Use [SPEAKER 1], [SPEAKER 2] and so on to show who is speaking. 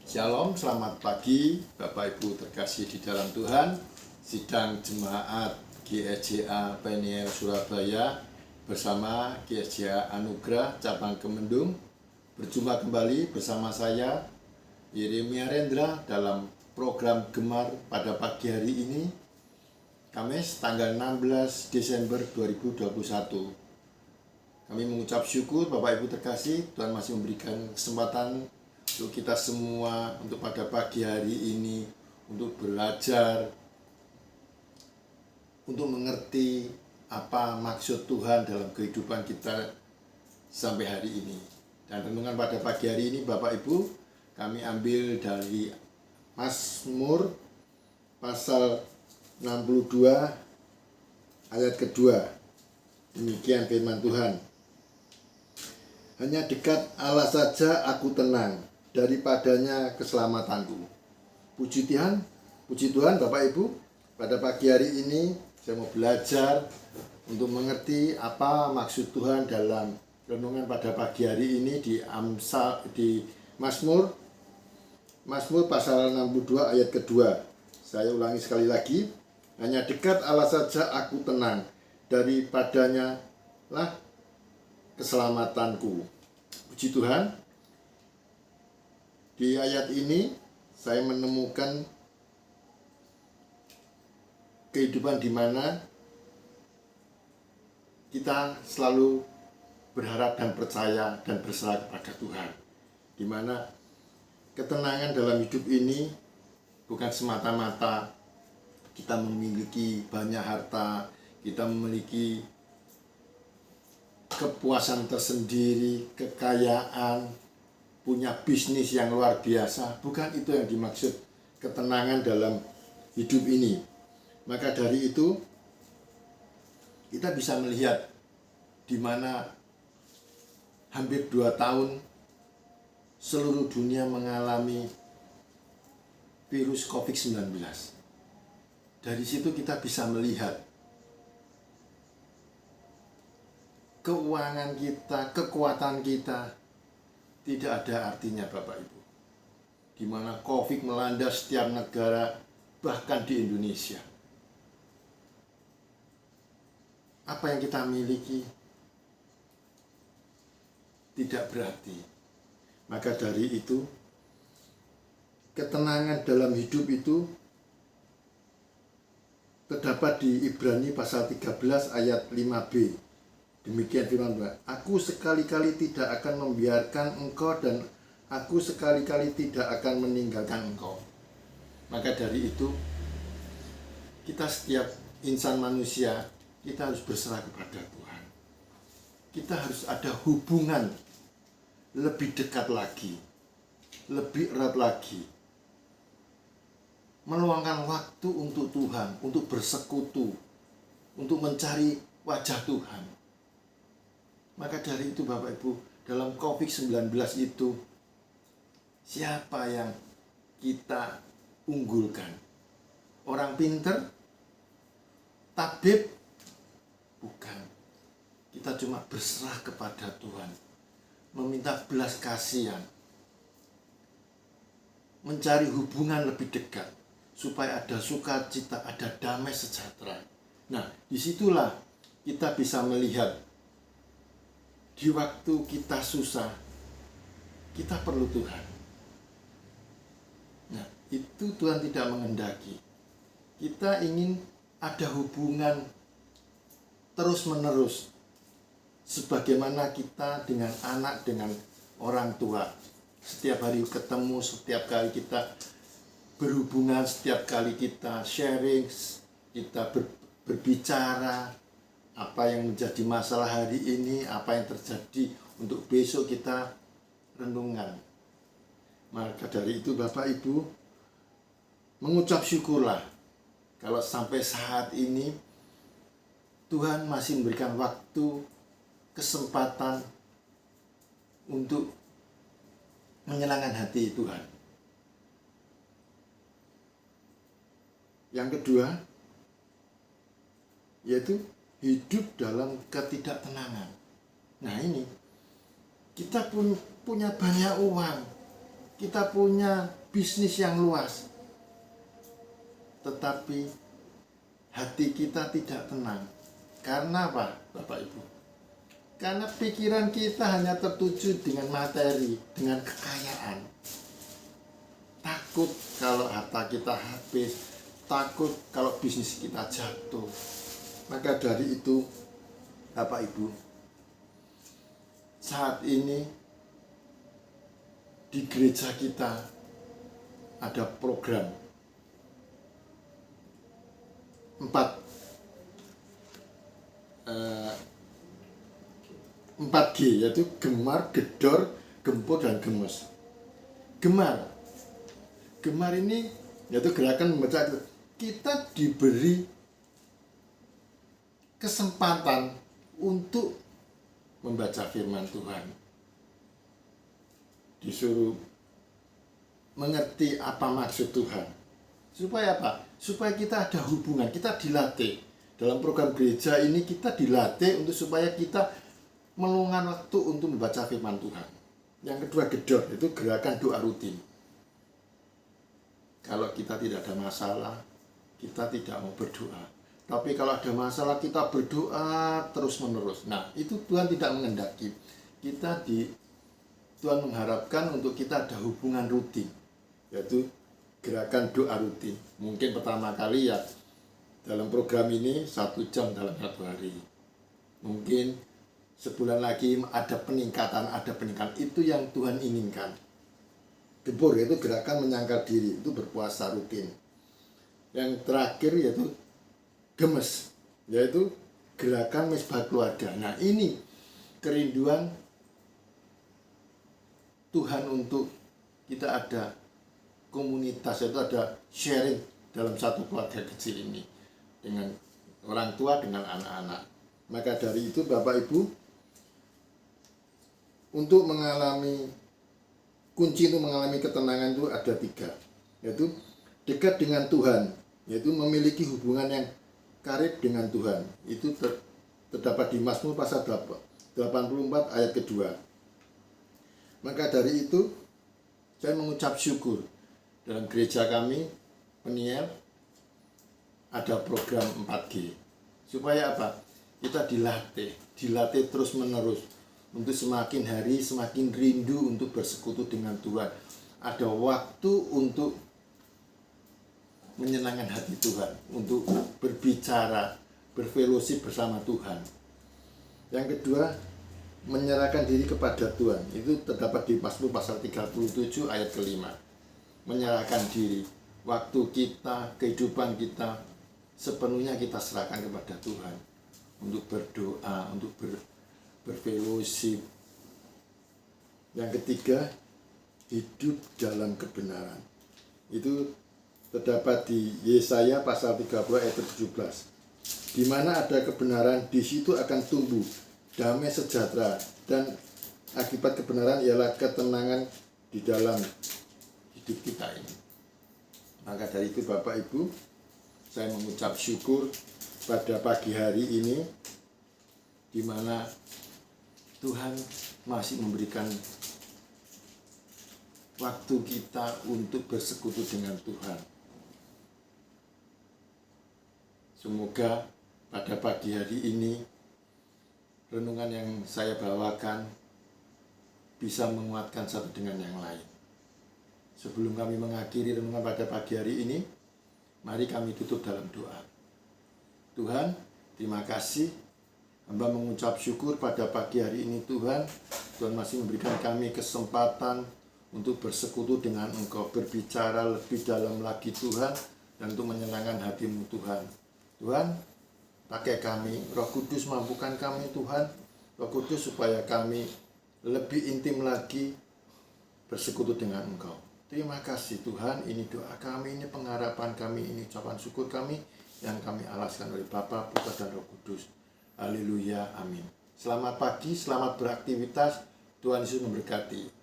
[SPEAKER 1] Shalom, selamat pagi Bapak Ibu terkasih di dalam Tuhan. Sidang Jemaat GSJA Peniel Surabaya bersama GSJA Anugerah Cabang Kemendung berjumpa kembali bersama saya Yeremia Rendra dalam program Gemar pada pagi hari ini, Kamis tanggal 16 Desember 2021. Kami mengucap syukur Bapak Ibu terkasih, Tuhan masih memberikan kesempatan untuk kita semua untuk pada pagi hari ini untuk belajar, untuk mengerti apa maksud Tuhan dalam kehidupan kita sampai hari ini. Dan renungan pada pagi hari ini Bapak Ibu kami ambil dari Mazmur pasal 62 ayat kedua. Demikian firman Tuhan. Hanya dekat Allah saja aku tenang, daripadanya keselamatanku. Puji Tuhan Bapak Ibu, pada pagi hari ini saya mau belajar untuk mengerti apa maksud Tuhan dalam renungan pada pagi hari ini di Mazmur pasal 62 ayat kedua. Saya ulangi sekali lagi, hanya dekat Allah saja aku tenang, daripadanya lah keselamatanku. Puji Tuhan. Di ayat ini saya menemukan kehidupan di mana kita selalu berharap dan percaya dan berserah kepada Tuhan. Di mana ketenangan dalam hidup ini bukan semata-mata kita memiliki banyak harta, kita memiliki kepuasan tersendiri, kekayaan, punya bisnis yang luar biasa. Bukan itu yang dimaksud ketenangan dalam hidup ini. Maka dari itu kita bisa melihat di mana hampir 2 tahun seluruh dunia mengalami virus COVID-19. Dari situ kita bisa melihat keuangan kita, kekuatan kita tidak ada artinya Bapak Ibu. Di mana COVID melanda setiap negara, bahkan di Indonesia. Apa yang kita miliki tidak berarti. Maka dari itu, ketenangan dalam hidup itu terdapat di Ibrani pasal 13 ayat 5b. Demikian firman Tuhan, aku sekali-kali tidak akan membiarkan engkau dan aku sekali-kali tidak akan meninggalkan engkau. Maka dari itu, kita setiap insan manusia, kita harus berserah kepada Tuhan. Kita harus ada hubungan lebih dekat lagi, lebih erat lagi. Meluangkan waktu untuk Tuhan, untuk bersekutu, untuk mencari wajah Tuhan. Maka dari itu Bapak Ibu, dalam COVID-19 itu, siapa yang kita unggulkan? Orang pinter? Tabib? Bukan. Kita cuma berserah kepada Tuhan, meminta belas kasihan, mencari hubungan lebih dekat, supaya ada sukacita, ada damai sejahtera. Nah, disitulah kita bisa melihat di waktu kita susah, kita perlu Tuhan. Nah, itu Tuhan tidak menghendaki. Kita ingin ada hubungan terus-menerus, sebagaimana kita dengan anak, dengan orang tua. Setiap hari ketemu, setiap kali kita berhubungan, setiap kali kita sharing, kita berbicara, apa yang menjadi masalah hari ini, apa yang terjadi untuk besok kita renungan. Maka dari itu Bapak Ibu, mengucap syukurlah kalau sampai saat ini Tuhan masih memberikan waktu, kesempatan untuk menyenangkan hati Tuhan. Yang kedua, yaitu hidup dalam ketidaktenangan. Nah ini, kita pun punya banyak uang, kita punya bisnis yang luas, tetapi hati kita tidak tenang. Karena apa, Bapak Ibu? Karena pikiran kita hanya tertuju dengan materi, dengan kekayaan. Takut kalau harta kita habis, takut kalau bisnis kita jatuh. Maka dari itu, Bapak Ibu, saat ini di gereja kita ada program 4G, yaitu gemar, gedor, gempur, dan gemes. Gemar ini yaitu gerakan membaca. Kita diberi kesempatan untuk membaca firman Tuhan, disuruh mengerti apa maksud Tuhan. Supaya apa? Supaya kita ada hubungan, kita dilatih. Dalam program gereja ini kita dilatih untuk supaya kita meluangkan waktu untuk membaca firman Tuhan. Yang kedua, gedor, itu gerakan doa rutin. Kalau kita tidak ada masalah, kita tidak mau berdoa. Tapi kalau ada masalah, kita berdoa terus-menerus. Nah, itu Tuhan tidak mengendaki. Tuhan mengharapkan untuk kita ada hubungan rutin, yaitu gerakan doa rutin. Mungkin pertama kali ya dalam program ini 1 jam dalam 1 hari. Mungkin sebulan lagi ada peningkatan. Itu yang Tuhan inginkan. Gempur, yaitu gerakan menyangkal diri, itu berpuasa rutin. Yang terakhir yaitu gemes, yaitu gerakan mesbah keluarga. Nah, ini kerinduan Tuhan untuk kita ada komunitas, yaitu ada sharing dalam satu keluarga kecil ini dengan orang tua, dengan anak-anak. Maka dari itu Bapak Ibu, untuk mengalami kunci untuk mengalami ketenangan itu ada 3, yaitu dekat dengan Tuhan, yaitu memiliki hubungan yang karib dengan Tuhan. Itu terdapat di Mazmur pasal 84 ayat kedua. Maka dari itu saya mengucap syukur dalam gereja kami Peniel ada program 4G. Supaya apa? Kita dilatih terus menerus untuk semakin hari semakin rindu untuk bersekutu dengan Tuhan. Ada waktu untuk menyenangkan hati Tuhan, untuk berbicara, berfellowship bersama Tuhan. Yang kedua, menyerahkan diri kepada Tuhan. Itu terdapat di Mazmur pasal 37 ayat ke-5. Menyerahkan diri. Waktu kita, kehidupan kita, sepenuhnya kita serahkan kepada Tuhan. Untuk berdoa, untuk berfellowship. Yang ketiga, hidup dalam kebenaran. Itu terdapat di Yesaya pasal 30 ayat 17. Di mana ada kebenaran, di situ akan tumbuh damai sejahtera, dan akibat kebenaran ialah ketenangan di dalam hidup kita ini. Maka dari itu Bapak Ibu, saya mengucap syukur pada pagi hari ini, di mana Tuhan masih memberikan waktu kita untuk bersekutu dengan Tuhan. Semoga pada pagi hari ini renungan yang saya bawakan bisa menguatkan satu dengan yang lain. Sebelum kami mengakhiri renungan pada pagi hari ini, mari kami tutup dalam doa. Tuhan, terima kasih. Hamba mengucap syukur pada pagi hari ini Tuhan. Tuhan masih memberikan kami kesempatan untuk bersekutu dengan Engkau, berbicara lebih dalam lagi Tuhan, dan untuk menyenangkan hati-Mu Tuhan. Tuhan, pakai kami, Roh Kudus mampukan kami Tuhan, Roh Kudus supaya kami lebih intim lagi bersekutu dengan Engkau. Terima kasih Tuhan, ini doa kami, ini pengharapan kami, ini ucapan syukur kami yang kami alaskan oleh Bapa, Putra, dan Roh Kudus. Haleluya, amin. Selamat pagi, selamat beraktivitas, Tuhan Yesus memberkati.